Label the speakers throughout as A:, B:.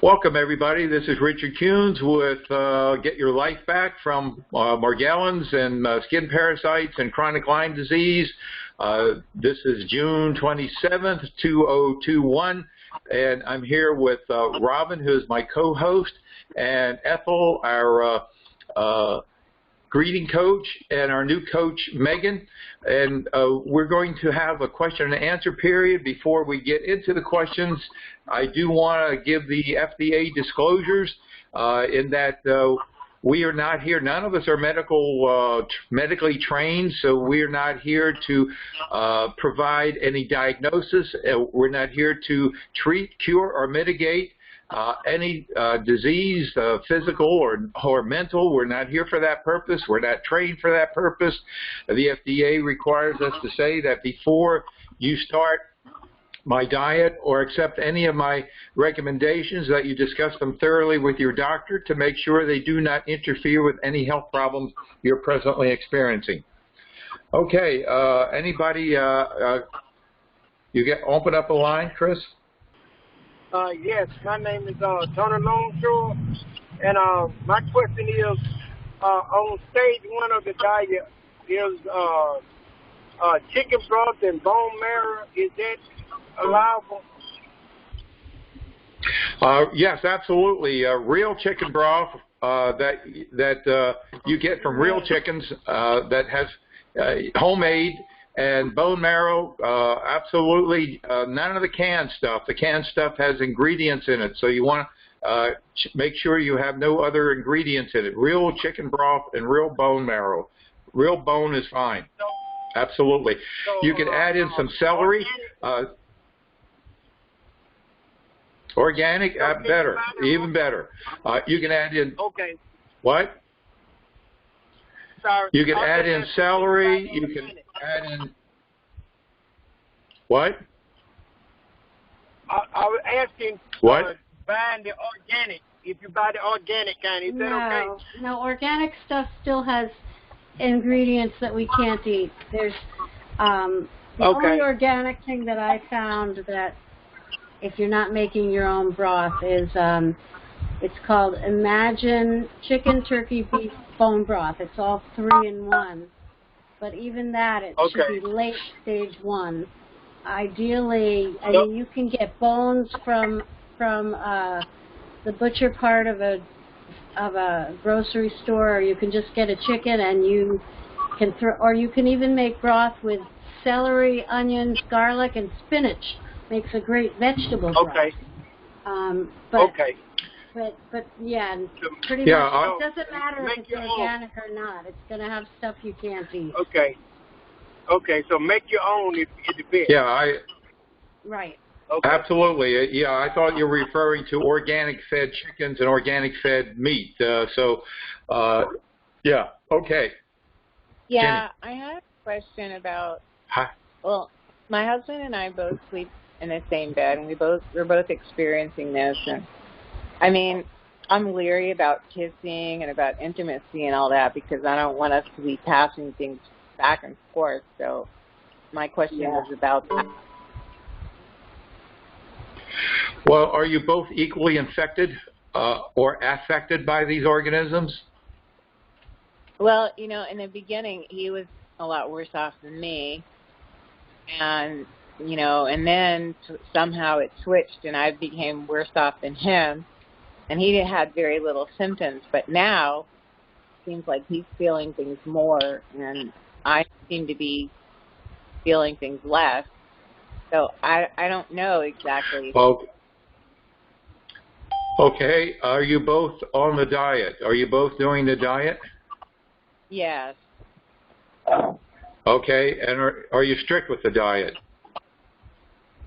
A: Welcome, everybody. This is Richard Kuhns with Get Your Life Back from Morgellons and skin parasites and chronic Lyme disease. This is June 27th, 2021, and I'm here with Robin, who is my co-host, and Ethel, our greeting coach, and our new coach, Megan. And we're going to have a question and answer period. Before we get into the questions, I do want to give the FDA disclosures in that we are not here. None of us are medically trained, so we're not here to provide any diagnosis. We're not here to treat, cure, or mitigate any disease, physical or mental. We're not here for that purpose. We're not trained for that purpose. The FDA requires us to say that before you start my diet or accept any of my recommendations, that you discuss them thoroughly with your doctor to make sure they do not interfere with any health problems you're presently experiencing. Okay, anybody, open up a line, Chris?
B: Yes, my name is Tony Longshore, and my question is, on stage 1 of the diet is chicken broth and bone marrow. Is that allowable?
A: Yes, absolutely. Real chicken broth that you get from real chickens that has homemade, and bone marrow, absolutely none of the canned stuff. The canned stuff has ingredients in it, so you want to make sure you have no other ingredients in it. Real chicken broth and real bone marrow. Real bone is fine. Absolutely. You can add in some celery. Organic, better, even better. You can add in.
B: Okay.
A: What?
B: Sorry.
A: You can add in celery. You can add in. What?
B: I was asking.
A: What?
B: Buying the organic. If you buy the organic kind, is that okay?
C: No, organic stuff still has ingredients that we can't eat. There's the only organic thing that I found that, if you're not making your own broth, is it's called Imagine Chicken, Turkey, Beef, Bone Broth. It's all 3 in 1. But even that, it should be late stage 1. Ideally, I mean, you can get bones from the butcher part of a grocery store, or you can just get a chicken and you can or you can even make broth with celery, onions, garlic, and spinach. Makes a great vegetable broth. But yeah, pretty much it doesn't matter if it's organic or not. It's going to have stuff you can't eat.
B: Okay, so make your own if it's best.
A: Yeah,
C: Right.
A: Okay. Absolutely. Yeah, I thought you were referring to organic fed chickens and organic fed meat. Yeah, okay.
D: Yeah, Jenny. I had a question about. Well, my husband and I both sleep in the same bed, and we're both experiencing this. And I mean, I'm leery about kissing and about intimacy and all that because I don't want us to be passing things back and forth. So my question was about that.
A: Well, are you both equally infected or affected by these organisms?
D: Well, you know, in the beginning, he was a lot worse off than me. And, you know, and then somehow it switched and I became worse off than him. And he had very little symptoms. But now it seems like he's feeling things more and I seem to be feeling things less. So I don't know exactly.
A: Well, okay. Are you both on the diet? Are you both doing the diet?
D: Yes.
A: Okay. And are you strict with the diet?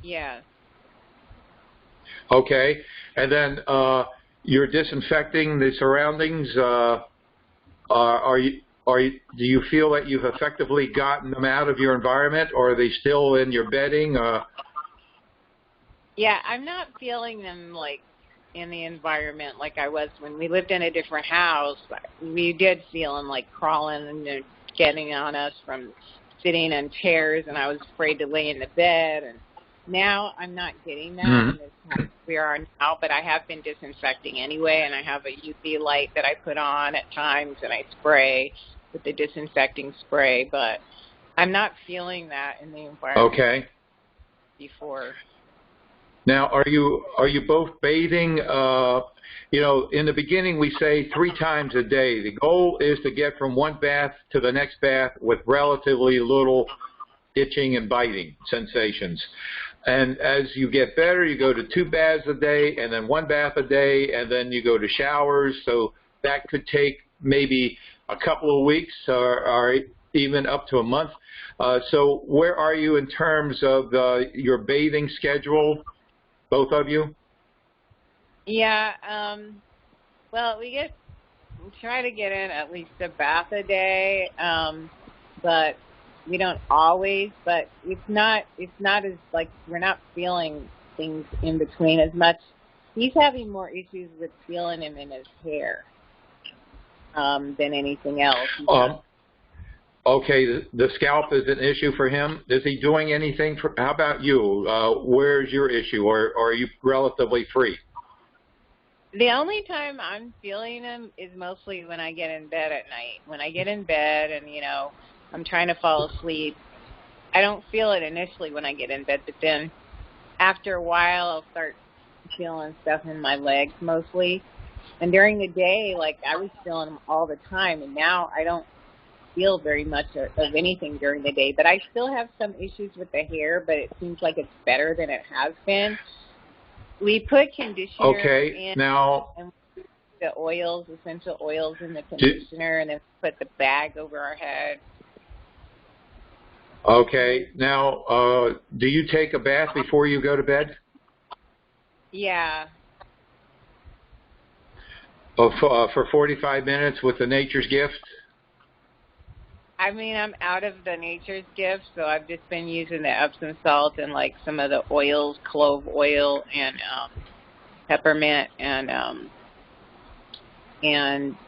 D: Yes.
A: Okay. And then you're disinfecting the surroundings. Do you feel that you've effectively gotten them out of your environment, or are they still in your bedding?
D: Yeah, I'm not feeling them like in the environment like I was when we lived in a different house. We did feel them like crawling and getting on us from sitting in chairs, and I was afraid to lay in the bed. And Now I'm not getting that
A: Mm-hmm.
D: in this time we are now, but I have been disinfecting anyway, and I have a UV light that I put on at times, and I spray with the disinfecting spray, but I'm not feeling that in the environment before.
A: Now, are you both bathing? You know, in the beginning we say 3 times a day. The goal is to get from one bath to the next bath with relatively little itching and biting sensations. And as you get better, you go to 2 baths a day, and then 1 bath a day, and then you go to showers. So that could take maybe a couple of weeks or even up to a month. So where are you in terms of your bathing schedule, both of you?
D: Yeah, well, we try to get in at least a bath a day, but we don't always, but it's not as, like, we're not feeling things in between as much. He's having more issues with feeling him in his hair than anything else.
A: Okay, the scalp is an issue for him. Is he doing anything? How about you? Where's your issue, or are you relatively free?
D: The only time I'm feeling him is mostly when I get in bed at night. When I get in bed and, you know, I'm trying to fall asleep, I don't feel it initially when I get in bed, but then after a while I'll start feeling stuff in my legs mostly. And during the day, like, I was feeling them all the time, and now I don't feel very much of anything during the day. But I still have some issues with the hair, but it seems like it's better than it has been. We put conditioner in,
A: now,
D: and the oils, essential oils in the conditioner, and then put the bag over our head.
A: Okay, now, do you take a bath before you go to bed?
D: Yeah.
A: For 45 minutes with the Nature's Gift?
D: I mean, I'm out of the Nature's Gift, so I've just been using the Epsom salt and, like, some of the oils, clove oil and peppermint and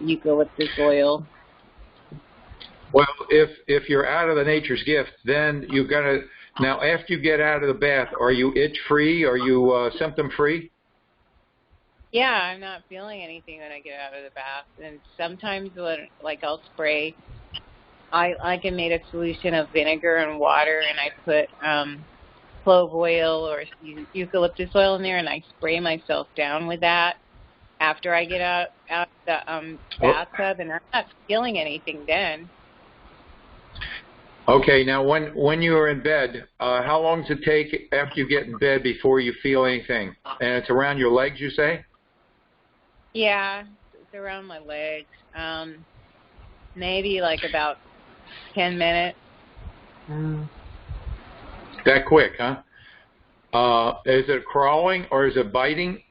D: eucalyptus oil.
A: Well, if you're out of the Nature's Gift, then you've got to, now after you get out of the bath, are you itch-free? Are you symptom-free?
D: Yeah, I'm not feeling anything when I get out of the bath. And sometimes when, like, I'll spray, I made a solution of vinegar and water, and I put clove oil or eucalyptus oil in there, and I spray myself down with that after I get out the bathtub, and I'm not feeling anything then.
A: Okay, now when you are in bed, how long does it take after you get in bed before you feel anything? And it's around your legs, you say?
D: Yeah, it's around my legs. Maybe like about 10 minutes.
A: That quick, huh? Is it crawling or is it biting?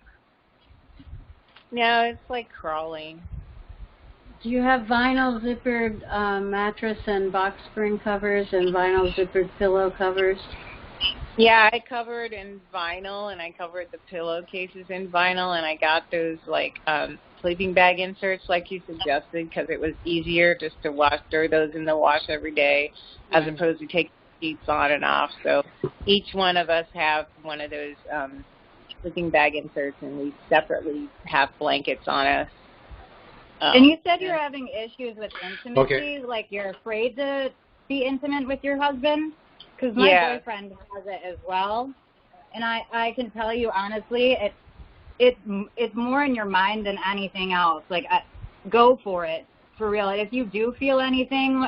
D: No, it's like crawling.
C: Do you have vinyl zippered mattress and box spring covers and vinyl zippered pillow covers?
D: Yeah, I covered in vinyl, and I covered the pillowcases in vinyl, and I got those, like, sleeping bag inserts like you suggested, because it was easier just to throw those in the wash every day as opposed to taking sheets on and off. So each one of us have one of those sleeping bag inserts, and we separately have blankets on us.
E: And you said you're having issues with intimacy,
A: Okay.
E: like you're afraid to be intimate with your husband? Because my boyfriend has it as well, and I can tell you honestly, it's more in your mind than anything else. Like, go for it, for real. If you do feel anything,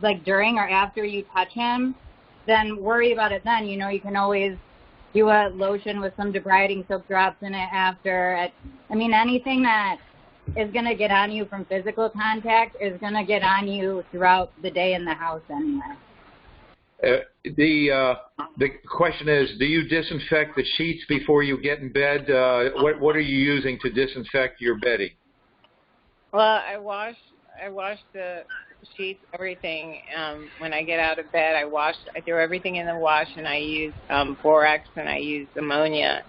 E: like during or after you touch him, then worry about it then. You know, you can always do a lotion with some debriding soap drops in it after. I mean, anything that is going to get on you from physical contact is going to get on you throughout the day in the house anyway.
A: The question is, do you disinfect the sheets before you get in bed? What are you using to disinfect your bedding?
D: Well, I wash the sheets, everything. When I get out of bed, I throw everything in the wash, and I use borax and I use ammonia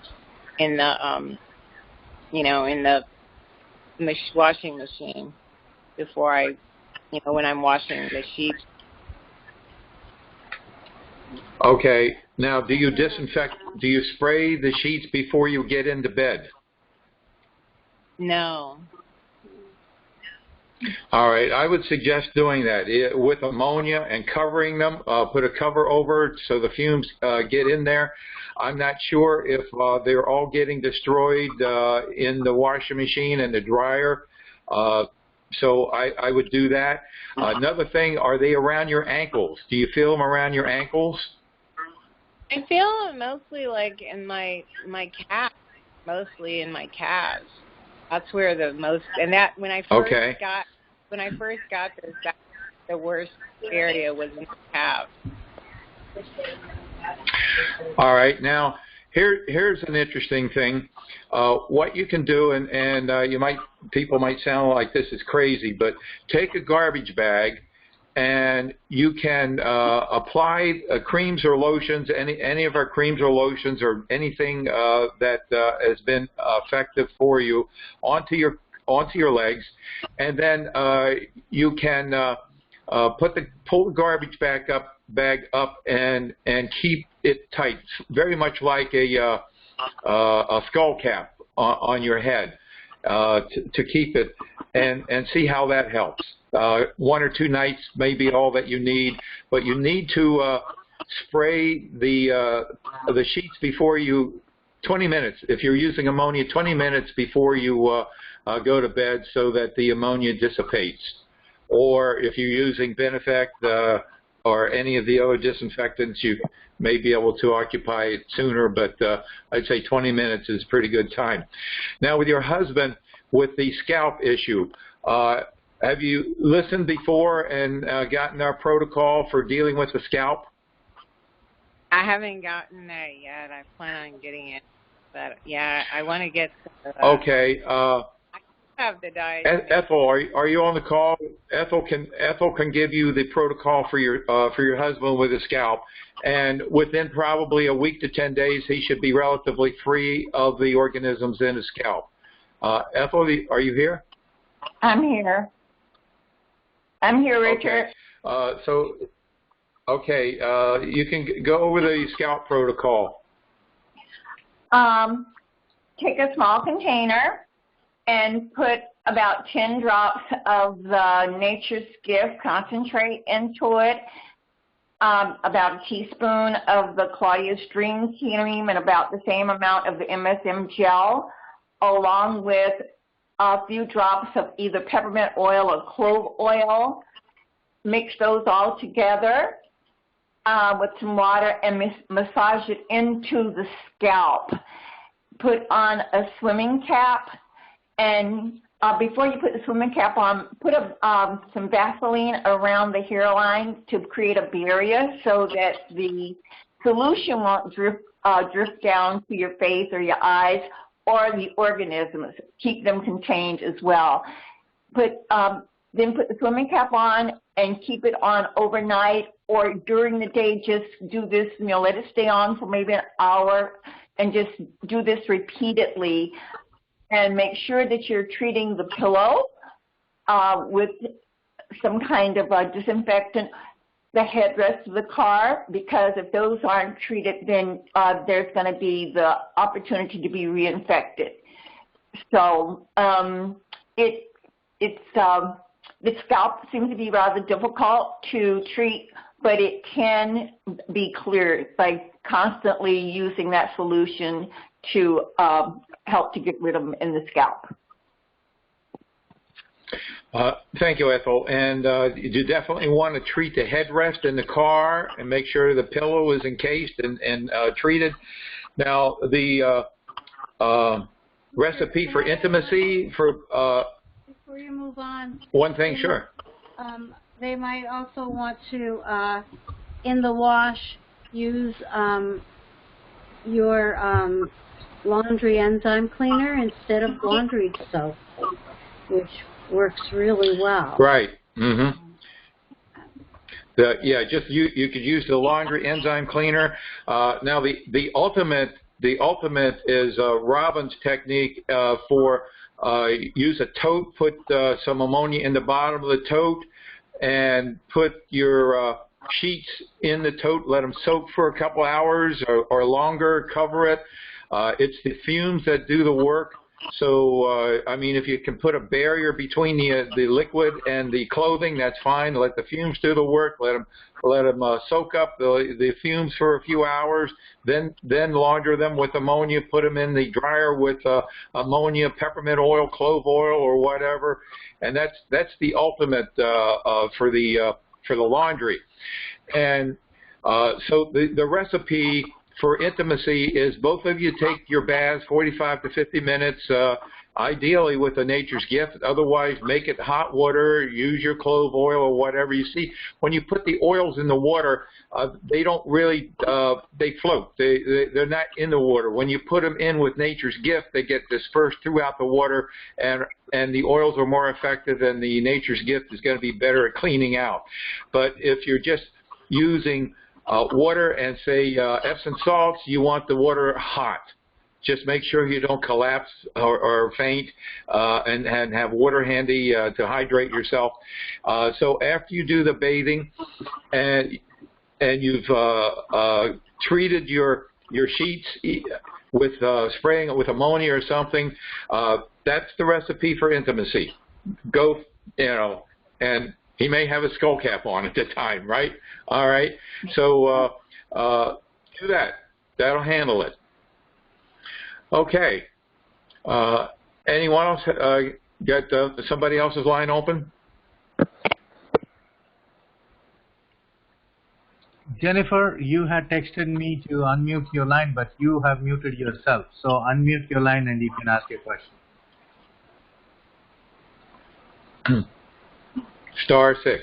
D: in the in the washing machine before when I'm washing the sheets.
A: Okay. Now, do you disinfect? Do you spray the sheets before you get into bed?
D: No.
A: All right, I would suggest doing that with ammonia and covering them. Put a cover over it so the fumes get in there. I'm not sure if they're all getting destroyed in the washing machine and the dryer. So I would do that. Another thing, are they around your ankles? Do you feel them around your ankles?
D: I feel them mostly like in my calves, mostly in my calves. That's where the most, and that when I first got this, that the worst area was in the calves.
A: All right, now here's an interesting thing. What you can do, and people might sound like this is crazy, but take a garbage bag and you can apply creams or lotions, any of our creams or lotions or anything that has been effective for you onto your legs, and then you can pull the garbage bag up and keep it tight, very much like a skull cap on your head to keep it, and see how that helps. 1 or 2 nights may be all that you need, but you need to spray the sheets before you, 20 minutes, if you're using ammonia, 20 minutes before you go to bed so that the ammonia dissipates. Or if you're using Benefect or any of the other disinfectants, you may be able to occupy it sooner, but I'd say 20 minutes is a pretty good time. Now with your husband, with the scalp issue, have you listened before and gotten our protocol for dealing with the scalp?
D: I haven't gotten there yet. I plan on getting it, but yeah, I want to get.
A: Okay.
D: I have the diet.
A: Ethel, are you on the call? Ethel can give you the protocol for your husband with the scalp, and within probably a week to 10 days, he should be relatively free of the organisms in his scalp. Ethel, are you here?
F: I'm here. I'm here, Richard.
A: Okay. You can go over the scalp protocol.
F: Take a small container and put about 10 drops of the Nature's Gift concentrate into it, about a teaspoon of the Claudia's Dream cream, and about the same amount of the MSM gel, along with a few drops of either peppermint oil or clove oil. Mix those all together with some water and massage it into the scalp. Put on a swimming cap, and before you put the swimming cap on, put some Vaseline around the hairline to create a barrier so that the solution won't drift down to your face or your eyes or the organisms. Keep them contained as well. Then put the swimming cap on and keep it on overnight, or during the day, just do this, let it stay on for maybe an hour, and just do this repeatedly. And make sure that you're treating the pillow with some kind of disinfectant, the headrest of the car, because if those aren't treated, then there's going to be the opportunity to be reinfected. So the scalp seems to be rather difficult to treat, but it can be cleared by constantly using that solution to help to get rid of them in the scalp.
A: Thank you, Ethel. And you definitely want to treat the headrest in the car and make sure the pillow is encased and treated. Now, the recipe for intimacy for...
C: Before you move on...
A: One thing, sure.
C: They might also want to, in the wash, use your laundry enzyme cleaner instead of laundry soap, which works really well.
A: Right. Mm-hmm. You could use the laundry enzyme cleaner. Now the ultimate is Robin's technique for use a tote, put some ammonia in the bottom of the tote, and put your sheets in the tote, let them soak for a couple hours or longer, cover it. It's the fumes that do the work. So, I mean, if you can put a barrier between the liquid and the clothing, that's fine. Let the fumes do the work. Let them soak up the fumes for a few hours. Then launder them with ammonia. Put them in the dryer with ammonia, peppermint oil, clove oil, or whatever. And that's the ultimate for the laundry. And so the recipe for intimacy is both of you take your baths 45 to 50 minutes, ideally with a nature's gift. Otherwise, make it hot water, use your clove oil or whatever. You see, when you put the oils in the water, they don't really, they float. They're not in the water. When you put them in with nature's gift, they get dispersed throughout the water, and the oils are more effective, and the nature's gift is going to be better at cleaning out. But if you're just using water and say Epsom salts, you want the water hot. Just make sure you don't collapse or faint, and have water handy to hydrate yourself. So after you do the bathing and you've treated your sheets with spraying it with ammonia or something, that's the recipe for intimacy. Go, and he may have a skull cap on at the time, right? All right. So do that. That'll handle it. Okay. Anyone else got somebody else's line open?
G: Jennifer, you had texted me to unmute your line, but you have muted yourself. So unmute your line and you can ask your question.
A: *6.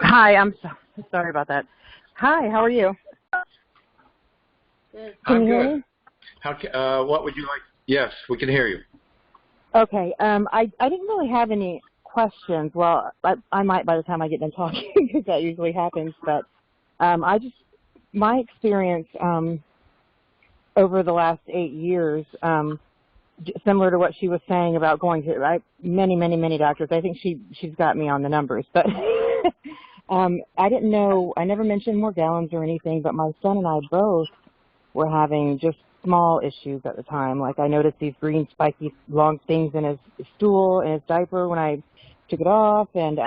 H: Hi, I'm sorry about that. Hi, how are you?
C: Good.
A: I'm good. What would you like? Yes, we can hear you.
H: Okay, I didn't really have any questions. Well, I might by the time I get done talking, because that usually happens. But my experience over the last 8 years, similar to what she was saying about going to many doctors. I think she's got me on the numbers, but I didn't know. I never mentioned Morgellons or anything, but my son and I both were having just small issues at the time. Like I noticed these green spiky long things in his stool and his diaper when I took it off, and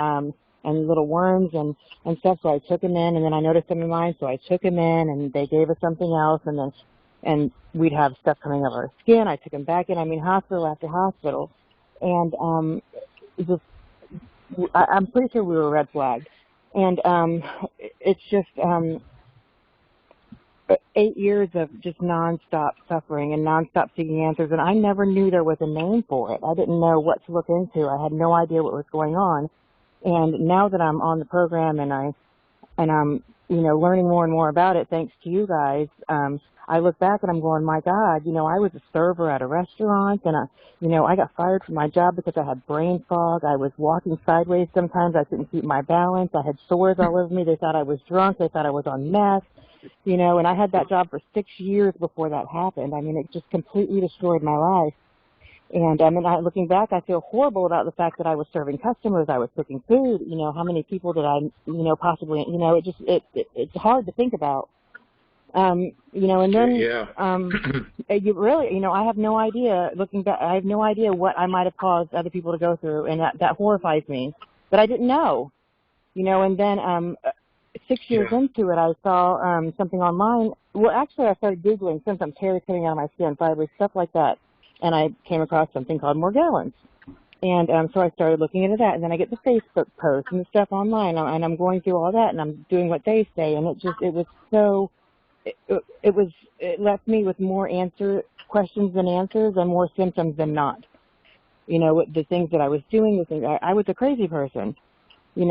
H: little worms and stuff. So I took him in, and then I noticed them in mine, so I took him in, and they gave us something else, and we'd have stuff coming over our skin. I took him back in. I mean, hospital after hospital, and I'm pretty sure we were red flagged. And it's just 8 years of just nonstop suffering and nonstop seeking answers, and I never knew there was a name for it. I didn't know what to look into. I had no idea what was going on. And now that I'm on the program and I'm learning more and more about it, thanks to you guys, I look back and I'm going, my God, I was a server at a restaurant, and I got fired from my job because I had brain fog. I was walking sideways sometimes. I couldn't keep my balance. I had sores all over me. They thought I was drunk. They thought I was on meth, and I had that job for 6 years before that happened. I mean, it just completely destroyed my life. And looking back, I feel horrible about the fact that I was serving customers. I was cooking food. How many people did I, possibly, it's hard to think about. And then, you really, I have no idea, looking back, I have no idea what I might have caused other people to go through, and that horrifies me. But I didn't know, and then 6 years into it, I saw something online. Well, actually, I started Googling symptoms, hair coming out of my skin, fibers, stuff like that. And I came across something called Morgellons. And so I started looking into that, and then I get the Facebook posts and the stuff online, and I'm going through all that, and I'm doing what they say, and it left me with more questions than answers, and more symptoms than not. The things that I was doing, I was a crazy person. I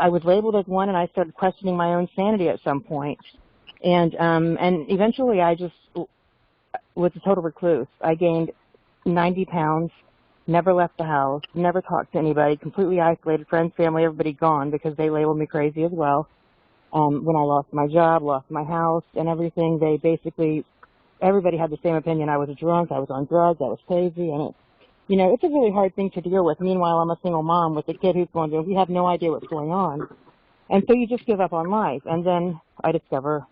H: was labeled as one, and I started questioning my own sanity at some point. And eventually I just was a total recluse. I gained 90 pounds, never left the house, never talked to anybody, completely isolated, friends, family, everybody gone because they labeled me crazy as well. When I lost my job, lost my house and everything, they basically everybody had the same opinion. I was drunk, I was on drugs, I was crazy, and it's a really hard thing to deal with. Meanwhile, I'm a single mom with a kid who's going through, we have no idea what's going on. And so you just give up on life. And then I discover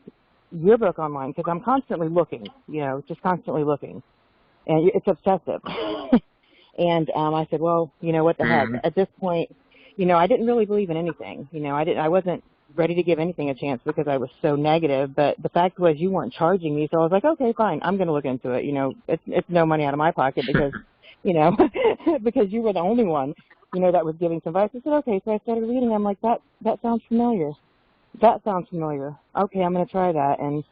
H: your book online because I'm constantly looking, just constantly looking. And it's obsessive. And I said, well, what the heck? At this point, I didn't really believe in anything. I wasn't ready to give anything a chance because I was so negative. But the fact was you weren't charging me, so I was like, okay, fine, I'm going to look into it. It's no money out of my pocket because, because you were the only one, that was giving some advice. I said, okay, so I started reading. I'm like, that sounds familiar. That sounds familiar. Okay, I'm going to try that. And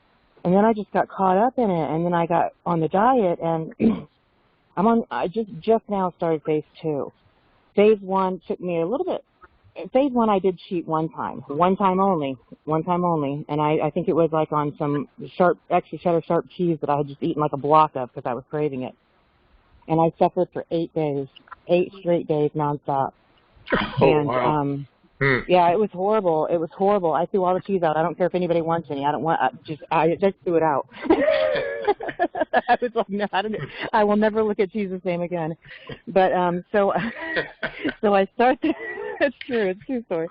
H: then I just got caught up in it, and then I got on the diet, and I just now started phase 2. Phase 1 took me a little bit. Phase 1 I did cheat one time only, and I think it was like on some extra cheddar sharp cheese that I had just eaten like a block of because I was craving it. And I suffered for 8 days, 8 straight days nonstop.
A: Oh,
H: and
A: wow.
H: Yeah, it was horrible. It was horrible. I threw all the cheese out. I don't care if anybody wants any. I don't want. I just threw it out. I was like, no, I will never look at cheese the same again. But so I started. It's true. It's a true story.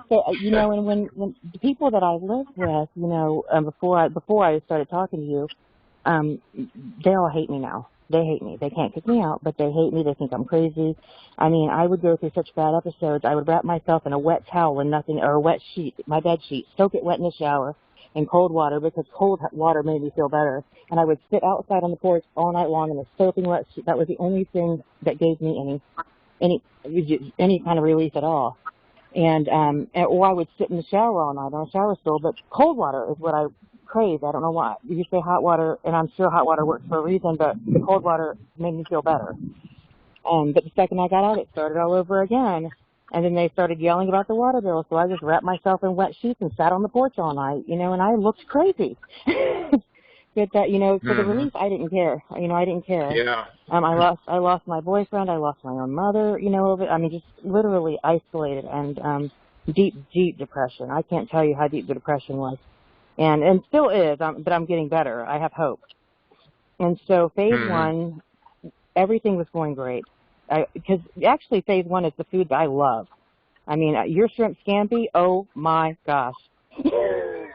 H: So and when the people that I lived with, before I started talking to you, they all hate me now. They hate me. They can't kick me out, but they hate me. They think I'm crazy. I mean, I would go through such bad episodes. I would wrap myself in a wet towel and nothing, or a wet sheet, my bed sheet, soak it wet in the shower in cold water because cold water made me feel better. And I would sit outside on the porch all night long in a soaking wet sheet. That was the only thing that gave me any kind of relief at all. Or I would sit in the shower all night on a shower stool, but cold water is what I crave. I don't know why. You say hot water, and I'm sure hot water works for a reason, but the cold water made me feel better. But the second I got out, it started all over again. And then they started yelling about the water bill, so I just wrapped myself in wet sheets and sat on the porch all night, and I looked crazy. But that, for the relief, I didn't care. I didn't care.
A: Yeah.
H: I lost my boyfriend. I lost my own mother. Just literally isolated and deep, deep depression. I can't tell you how deep the depression was. And still is, but I'm getting better. I have hope. And so phase 1, everything was going great. Because actually phase 1 is the food that I love. I mean, your shrimp scampi, oh my gosh. You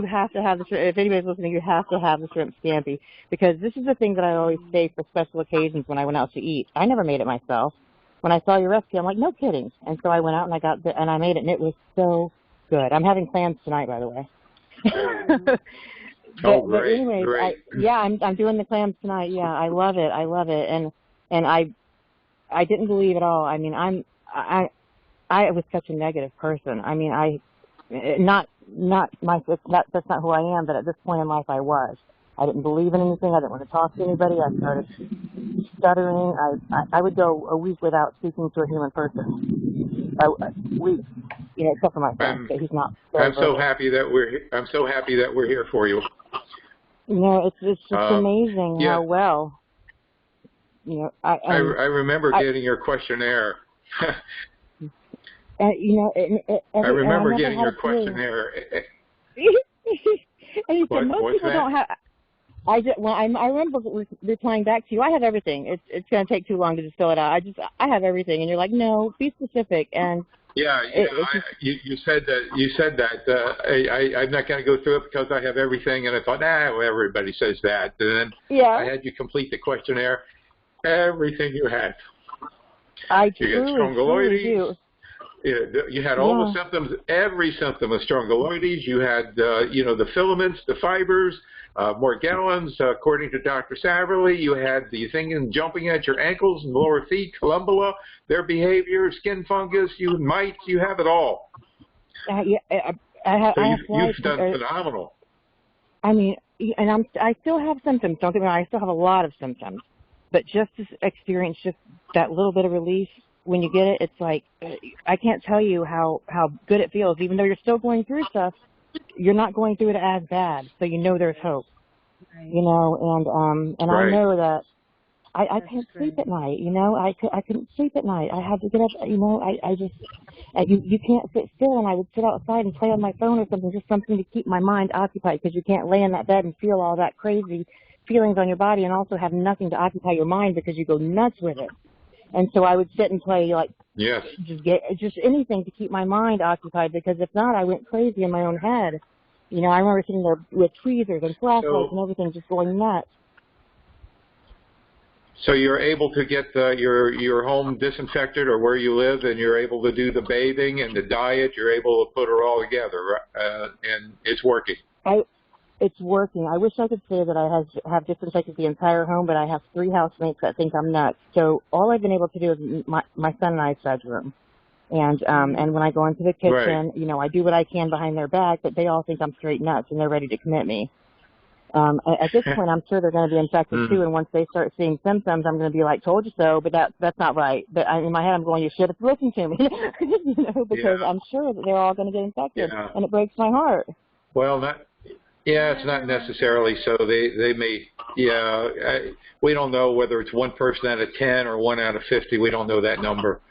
H: have to have if anybody's listening, you have to have the shrimp scampi because this is the thing that I always say for special occasions when I went out to eat. I never made it myself. When I saw your recipe, I'm like, no kidding. And so I went out and I made it, and it was so good. I'm having clams tonight, by the way. But anyways,
A: great.
H: I'm doing the clams tonight. Yeah, I love it. And I didn't believe at all. I mean, I was such a negative person. I mean, that's not who I am. But at this point in life, I was. I didn't believe in anything. I didn't want to talk to anybody. I started stuttering. I would go a week without speaking to a human person. Weeks, except for my friend. But he's not.
A: I'm so happy that we're here for you.
H: It's just amazing how well.
A: I remember getting your questionnaire.
H: I
A: remember getting your questionnaire.
H: And you said most people don't have. I remember replying back to you. I have everything. It's going to take too long to just fill it out. I have everything, and you're like, no, be specific. And
A: yeah, you said that. I'm not going to go through it because I have everything, and I thought, well, everybody says that. And then I had you complete the questionnaire. Everything you had.
H: I
A: you
H: truly,
A: get strongyloides.
H: Do.
A: You had all the symptoms, every symptom of strongyloides. You had, the filaments, the fibers, Morgellons, according to Dr. Saverly. You had the thing jumping at your ankles and lower feet, columbella, their behavior, skin fungus, mites, you have it all. You've done phenomenal.
H: I mean, and I still have symptoms. Don't get me wrong, I still have a lot of symptoms. But just to experience just that little bit of relief, when you get it, it's like, I can't tell you how good it feels. Even though you're still going through stuff, you're not going through it as bad. So there's hope. And
A: Right.
H: I know that I couldn't sleep at night, you know. I couldn't sleep at night. I had to get up, you know. I just you can't sit still, and I would sit outside and play on my phone or something, just something to keep my mind occupied, because you can't lay in that bed and feel all that crazy feelings on your body and also have nothing to occupy your mind because you go nuts with it. And so I would sit and play, like,
A: yes,
H: just anything to keep my mind occupied, because if not, I went crazy in my own head. You know, I remember sitting there with tweezers and flashlights and everything, just going nuts.
A: So you're able to get your home disinfected, or where you live, and you're able to do the bathing and the diet. You're able to put it all together, and it's working.
H: It's working. I wish I could say that I have disinfected the entire home, but I have 3 housemates that think I'm nuts. So all I've been able to do is my son and I's bedroom. And when I go into the kitchen,
A: right,
H: you know, I do what I can behind their back, but they all think I'm straight nuts, and they're ready to commit me. At this point, I'm sure they're going to be infected too, and once they start seeing symptoms, I'm going to be like, told you so, but that's not right. But in my head, I'm going, you should have listened to me, you know, because I'm sure that they're all going to get infected, and it breaks my heart.
A: Well, it's not necessarily so. They may, we don't know whether it's 1 person out of 10 or 1 out of 50. We don't know that number.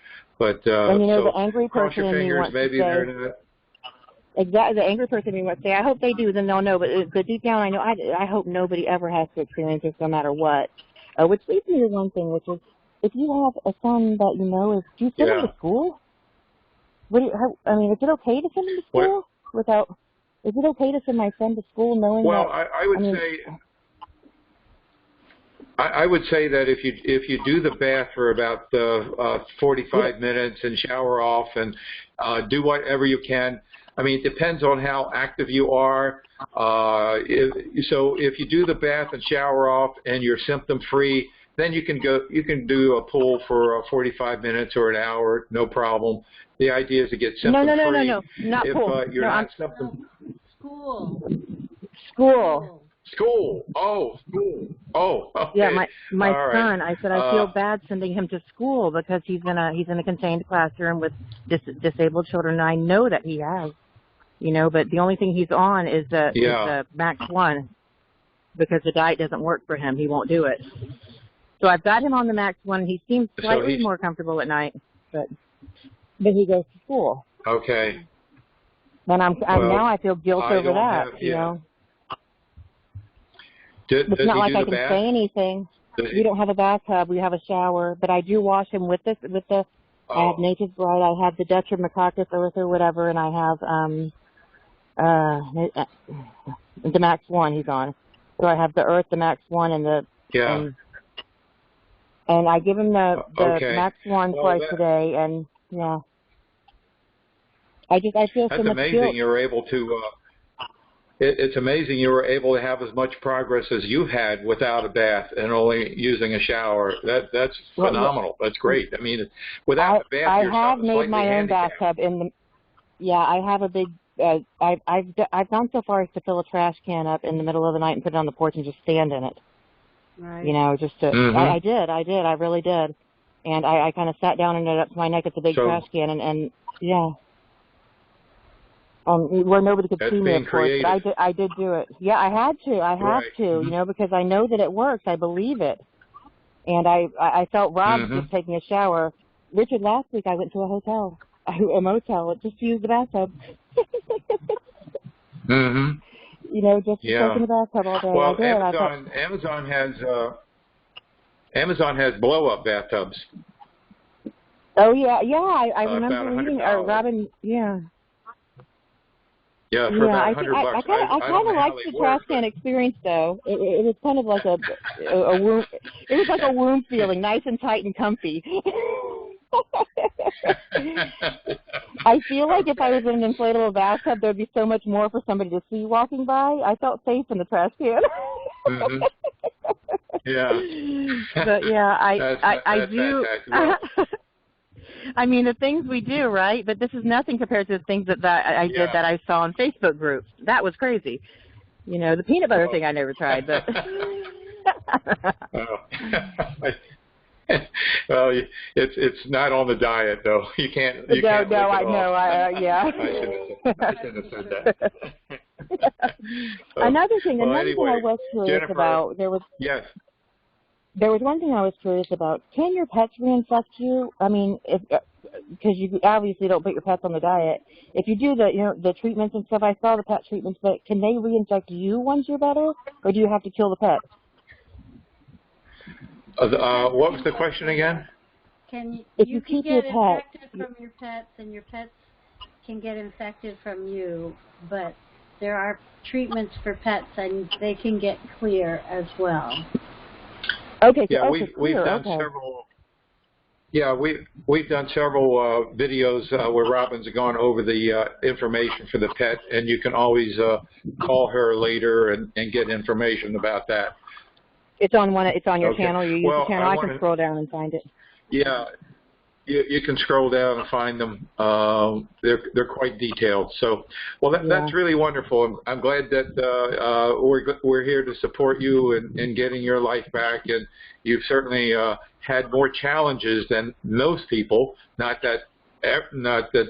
A: But
H: and you know,
A: so
H: the angry
A: cross
H: person
A: your
H: in me
A: fingers,
H: wants
A: maybe
H: to say,
A: they're not.
H: exactly, the angry person in me wants to say, I hope they do, then they'll know. But deep down, I know I hope nobody ever has to experience this, no matter what. Which leads me to one thing, which is, if you have a son that you know do you send him to school? Is it okay to send him to school without? Is it okay to send my son to school knowing that?
A: Well, I would say that if you do the bath for about 45 minutes and shower off and do whatever you can. I mean, it depends on how active you are. So if you do the bath and shower off and you're symptom free, then you can do a pool for 45 minutes or an hour, no problem. The idea is to get symptom free.
H: No, not
A: if,
H: pool.
A: You're
H: no,
A: not symptom.
C: School.
A: School. Oh, school. Oh, okay.
H: Yeah, my
A: All
H: son.
A: right.
H: I said I feel bad sending him to school because he's in a contained classroom with disabled children. And I know that he has, you know, but the only thing he's on is the Max 1, because the diet doesn't work for him. He won't do it. So I've got him on the Max 1. He seems slightly more comfortable at night, but he goes to school.
A: Okay.
H: And now I feel guilt over that, you know. It's not like I can say anything. We don't have a bathtub. We have a shower, but I do wash him with the I have Nature's Bright. I have the Detromacoccus earth or whatever, and I have the Max 1 he's on. So I have the Earth, the Max 1, and the and I give him the Max 1 twice a day, and I feel so much guilt.
A: You were able to. It's amazing you were able to have as much progress as you had without a bath and only using a shower. That's phenomenal. That's great. I mean, without a bath,
H: I
A: you're
H: have made my own
A: handicapped.
H: bathtub I have a big. I've gone so far as to fill a trash can up in the middle of the night and put it on the porch and just stand in it.
C: Right.
H: You know, just to. I did. I really did. And I kind of sat down and it up to my neck at the big trash can and where nobody could see me, of course, but I did do it. Yeah, I had to. I have to, you know, because I know that it works. I believe it. And I felt robbed just taking a shower. Richard, last week I went to a motel, just to use the bathtub. You know, just to soak in the bathtub all day.
A: Well,
H: I did.
A: Amazon has blow-up bathtubs.
H: Oh yeah. I remember reading Robin. Yeah.
A: Yeah, for about $100.
H: I kind of liked the trash can experience, though. It was kind of like a womb. It was like a womb feeling, nice and tight and comfy. I feel like if I was in an inflatable bathtub, there'd be so much more for somebody to see walking by. I felt safe in the trash can.
A: Yeah.
H: But yeah, I do. I mean, the things we do, right? But this is nothing compared to the things that I did that I saw on Facebook groups. That was crazy. You know, the peanut butter thing I never tried, but.
A: Well, it's not on the diet, though. You can't. I shouldn't have said that.
H: Another thing I was curious about, there was.
A: Yes.
H: There was one thing I was curious about. Can your pets reinfect you? I mean, because you obviously don't put your pets on the diet. If you do the treatments and stuff, I saw the pet treatments, but can they reinfect you once you're better, or do you have to kill the pets?
A: What was the question again?
H: If you
C: can
H: keep
C: get
H: your pet,
C: infected from your pets, and your pets can get infected from you, but there are treatments for pets, and they can get clear as well.
H: Okay.
A: Yeah,
H: we've
A: done several. Yeah, we've done several videos where Robin's gone over the information for the pet, and you can always call her later and get information about that.
H: It's on your
A: Okay.
H: channel. You use the channel. I can scroll down and find it. Yeah.
A: You can scroll down and find them. They're quite detailed. So, well, that's really wonderful. I'm glad that we're here to support you in getting your life back. And you've certainly had more challenges than most people. Not that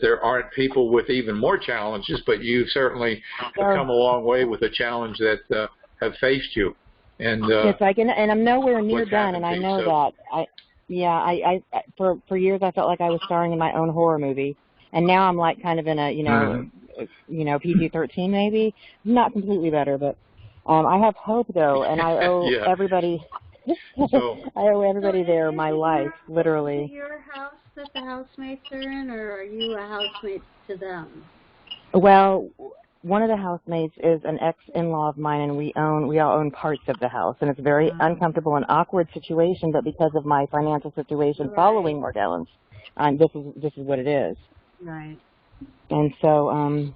A: there aren't people with even more challenges, but you've certainly have come a long way with the challenge that have faced you. And
H: yes, and I'm nowhere near done, and I know that. I for years I felt like I was starring in my own horror movie, and now I'm like kind of in a PG-13 maybe. I'm not completely better, but I have hope though, and I owe everybody. I owe everybody there my life, literally.
C: Is it your house that the housemates are in, or are you a housemate to them?
H: Well, one of the housemates is an ex-in-law of mine, and we all own parts of the house, and it's a very uncomfortable and awkward situation. But because of my financial situation following Morgellons, this is what it is.
C: Right.
H: And so,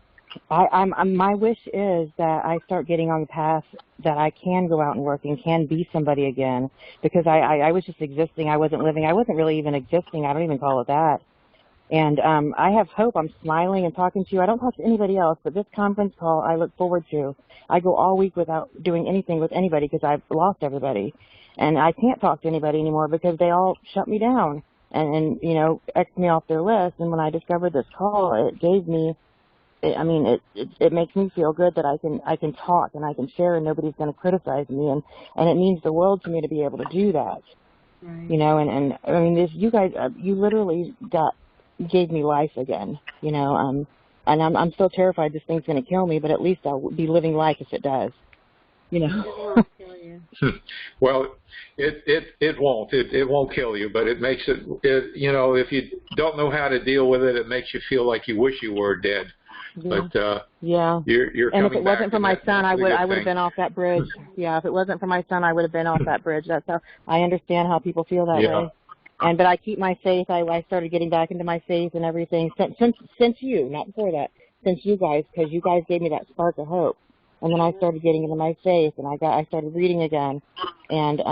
H: my wish is that I start getting on the path that I can go out and work and can be somebody again. Because I was just existing. I wasn't living. I wasn't really even existing. I don't even call it that. And I have hope. I'm smiling and talking to you. I don't talk to anybody else, but this conference call I look forward to. I go all week without doing anything with anybody because I've lost everybody. And I can't talk to anybody anymore because they all shut me down and X'd me off their list. And when I discovered this call, it gave me, it makes me feel good that I can talk and I can share and nobody's going to criticize me. And it means the world to me to be able to do that. Right. And I mean, you guys, you literally gave me life again, and I'm still terrified this thing's going to kill me, but at least I'll be living life if it does, It
C: won't kill you.
A: Well, it won't. It won't kill you, but it makes it, if you don't know how to deal with it, it makes you feel like you wish you were dead.
H: Yeah.
A: But you're
H: and if
A: coming
H: it wasn't for my son, I would have been off that bridge. Yeah, if it wasn't for my son, I would have been off that bridge. That's how I understand how people feel that way. But I keep my faith. I started getting back into my faith and everything since you, not before that, since you guys, because you guys gave me that spark of hope. And then I started getting into my faith, and I started reading again, and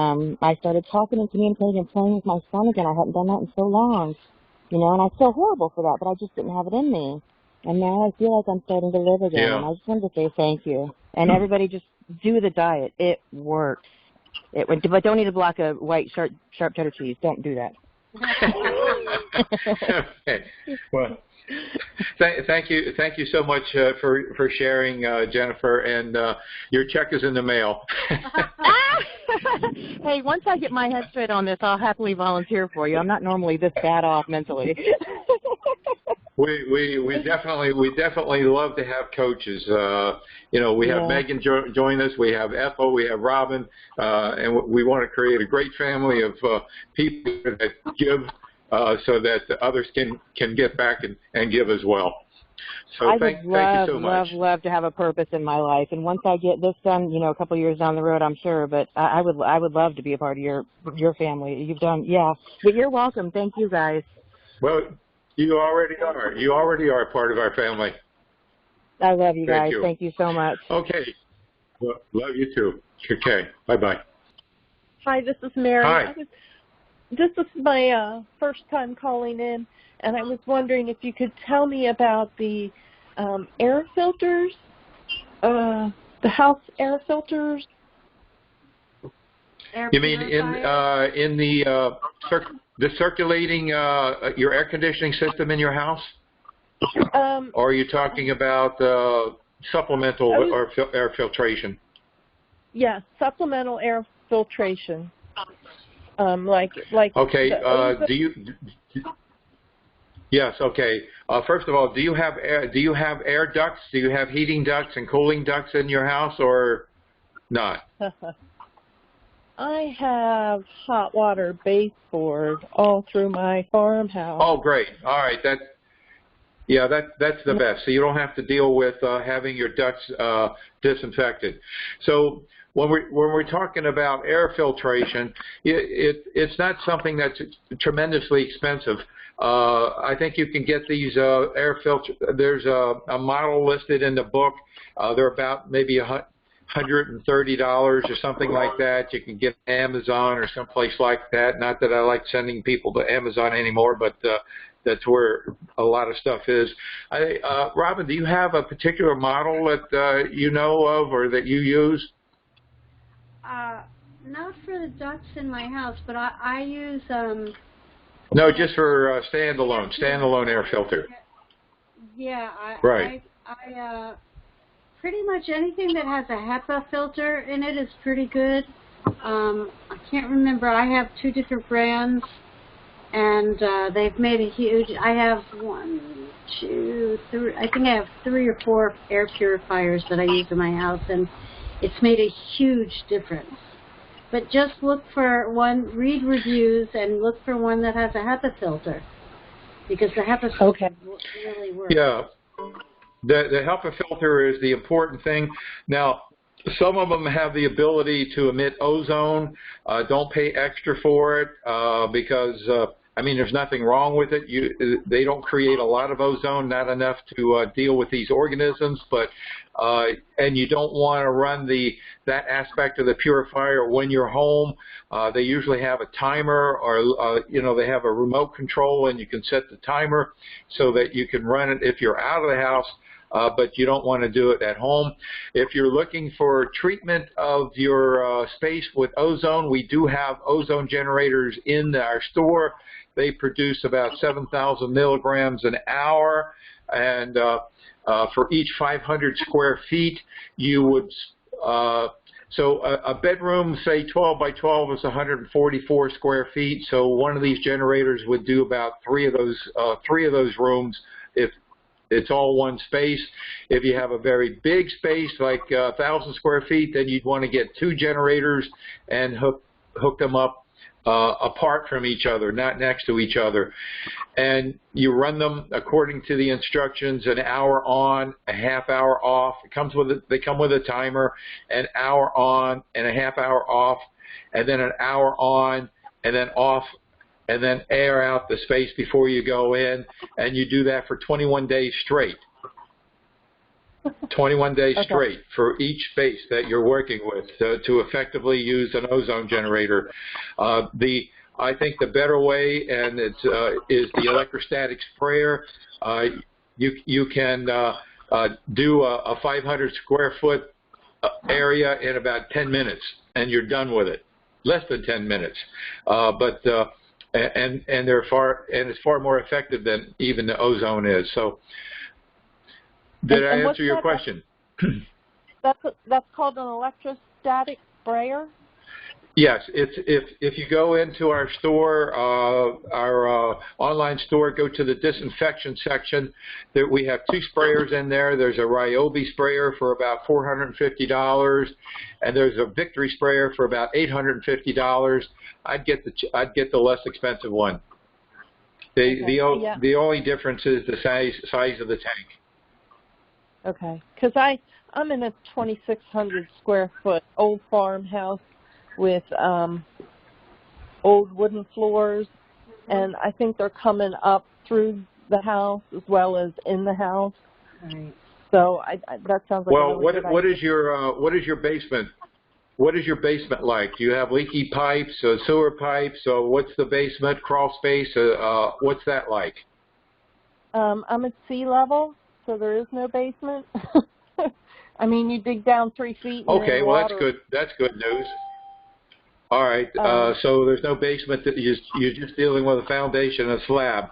H: I started talking and communicating and playing with my son again. I hadn't done that in so long, and I feel horrible for that, but I just didn't have it in me. And now I feel like I'm starting to live again, and I just wanted to say thank you. And everybody just do the diet. It works. But don't eat a block of white sharp cheddar cheese. Don't do that.
A: Okay. Well, thank you so much for sharing, Jennifer. And your check is in the mail.
H: Hey, once I get my head straight on this, I'll happily volunteer for you. I'm not normally this bad off mentally.
A: We definitely love to have coaches. We have Megan join us. We have Ethel. We have Robin, and we want to create a great family of people that give, so that the others can get back and give as well. So thank you so much.
H: I would love to have a purpose in my life, and once I get this done, a couple of years down the road, I'm sure. But I would love to be a part of your family. You've done, But you're welcome. Thank you, guys.
A: Well. You already are. You already are part of our family.
H: I love you guys. Thank you so much.
A: Okay. Well, love you too. Okay. Bye-bye.
I: Hi, this is Mary.
A: Hi.
I: This is my first time calling in, and I was wondering if you could tell me about the air filters, the house air filters.
A: You mean in the circulating your air conditioning system in your house? Or are you talking about supplemental air filtration?
I: Yes, supplemental air filtration. Like
A: Okay.
I: the ozone.
A: Yes. Okay. First of all, do you have air ducts? Do you have heating ducts and cooling ducts in your house, or not?
I: I have hot water baseboard all through my farmhouse.
A: Oh, great. All right. That's the best. So you don't have to deal with having your ducts disinfected. So when we're talking about air filtration, it's not something that's tremendously expensive. I think you can get these air filter. There's a model listed in the book. They're about maybe $130 or something like that. You can get Amazon or someplace like that. Not that I like sending people to Amazon anymore, but that's where a lot of stuff is. Robin, do you have a particular model that you know of or that you use?
C: Not for the ducts in my house, but I use
A: No, just for standalone air filter.
C: Yeah,
A: Right.
C: I pretty much anything that has a HEPA filter in it is pretty good. I can't remember. I have 2 different brands, and they've made a huge. I have 1, 2, 3. I think I have 3 or 4 air purifiers that I use in my house, and it's made a huge difference. But just look for one, read reviews, and look for one that has a HEPA filter, because the HEPA filter really works.
A: Yeah, the HEPA filter is the important thing. Now, some of them have the ability to emit ozone. Don't pay extra for it because, I mean, there's nothing wrong with it. They don't create a lot of ozone, not enough to deal with these organisms, but and you don't want to run that aspect of the purifier when you're home. They usually have a timer, or they have a remote control, and you can set the timer so that you can run it if you're out of the house. But you don't want to do it at home. If you're looking for treatment of your space with ozone, we do have ozone generators in our store. They produce about 7,000 milligrams an hour, and for each 500 square feet, you would, so a bedroom, say 12 by 12, is 144 square feet. So one of these generators would do about three of those rooms if it's all one space. If you have a very big space, like 1,000 square feet, then you'd want to get 2 generators and hook them up apart from each other, not next to each other. And you run them according to the instructions: an hour on, a half hour off. They come with a timer: an hour on and a half hour off, and then an hour on and then off, and then air out the space before you go in, and you do that for 21 days straight. 21 days straight for each space that you're working with to effectively use an ozone generator. I think the better way, and is the electrostatic sprayer. You can do a 500 square foot area in about 10 minutes, and you're done with it. Less than 10 minutes, and it's far more effective than even the ozone is. So, did I answer your question?
I: That's called an electrostatic sprayer?
A: Yes, if you go into our store, our online store, go to the disinfection section. We have 2 sprayers in there. There's a Ryobi sprayer for about $450, and there's a Victory sprayer for about $850. I'd get the less expensive one. The only difference is the size of the tank.
I: Okay, because I'm in a 2,600 square foot old farmhouse with old wooden floors, and I think they're coming up through the house as well as in the house.
C: Right.
I: So that sounds like
A: well.
I: A really
A: What is your basement? What is your basement like? Do you have leaky pipes, sewer pipes? What's the basement crawl space? What's that like?
I: I'm at sea level, so there is no basement. I mean, you dig down 3 feet.
A: Okay, well that's good. That's good news. All right, so there's no basement. You're just dealing with a foundation, a slab.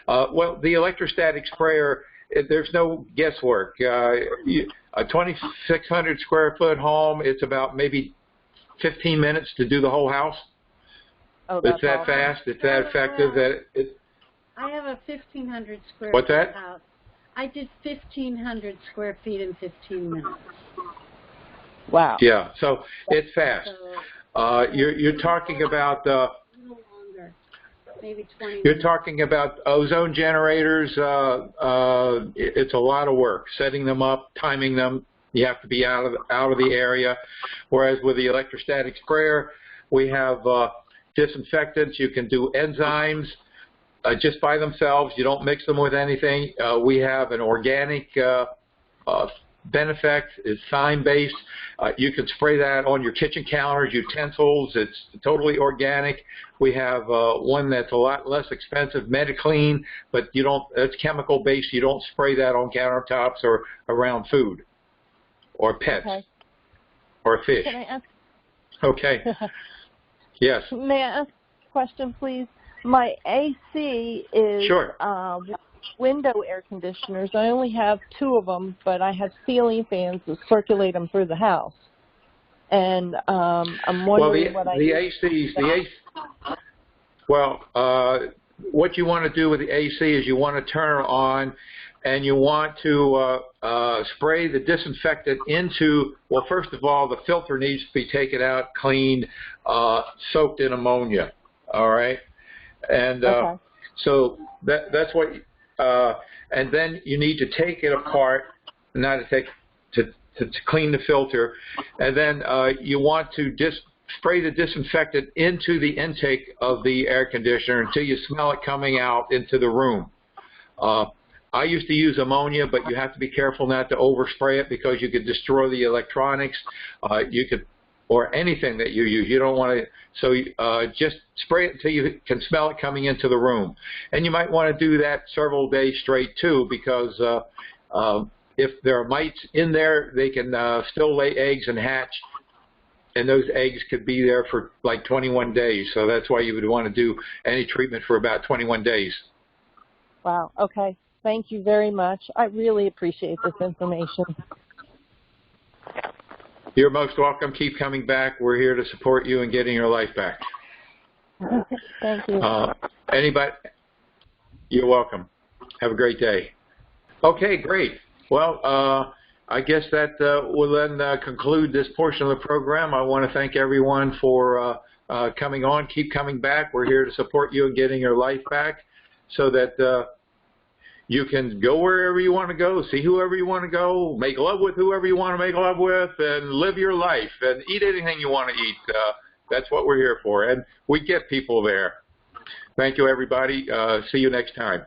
A: Well, the electrostatic sprayer, there's no guesswork. A 2,600 square foot home, it's about maybe 15 minutes to do the whole house.
I: Oh,
A: It's
I: that's
A: that
I: awesome.
A: fast. It's that effective. That it.
C: I have a 1,500 square
A: What's
C: foot
A: that?
C: house. I did 1,500 square feet in 15 minutes.
I: Wow.
A: Yeah. So it's fast.
C: So
A: You're talking about.
C: a little longer, maybe 20
A: You're
C: minutes.
A: talking about ozone generators. It's a lot of work setting them up, timing them. You have to be out of the area. Whereas with the electrostatic sprayer, we have disinfectants. You can do enzymes just by themselves. You don't mix them with anything. We have an organic Benefect. It's thyme-based. You can spray that on your kitchen counters, utensils. It's totally organic. We have one that's a lot less expensive, MediClean, but you don't. It's chemical-based. You don't spray that on countertops or around food or pets or fish.
I: Can I ask?
A: Okay. Yes.
I: May I ask a question, please? My AC is
A: Sure.
I: Window air conditioners. I only have 2 of them, but I have ceiling fans that circulate them through the house. And I'm wondering what I
A: the ACs, what you want to do with the AC is you want to turn it on, and you want to spray the disinfectant into, well, first of all, the filter needs to be taken out, cleaned, soaked in ammonia, all right? And so that's what, and then you need to take it apart, not to clean the filter, and then you want to spray the disinfectant into the intake of the air conditioner until you smell it coming out into the room. I used to use ammonia, but you have to be careful not to overspray it because you could destroy the electronics. You could, or anything that you use. You don't want to. So just spray it until you can smell it coming into the room. And you might want to do that several days straight too, because if there are mites in there, they can still lay eggs and hatch. And those eggs could be there for like 21 days. So that's why you would want to do any treatment for about 21 days.
I: Wow. Okay. Thank you very much. I really appreciate this information.
A: You're most welcome. Keep coming back. We're here to support you in getting your life back.
I: Thank you.
A: Anybody? You're welcome. Have a great day. Okay, great. Well, I guess that will then conclude this portion of the program. I want to thank everyone for coming on. Keep coming back. We're here to support you in getting your life back so that you can go wherever you want to go, see whoever you want to go, make love with whoever you want to make love with, and live your life and eat anything you want to eat. That's what we're here for, and we get people there. Thank you, everybody. See you next time.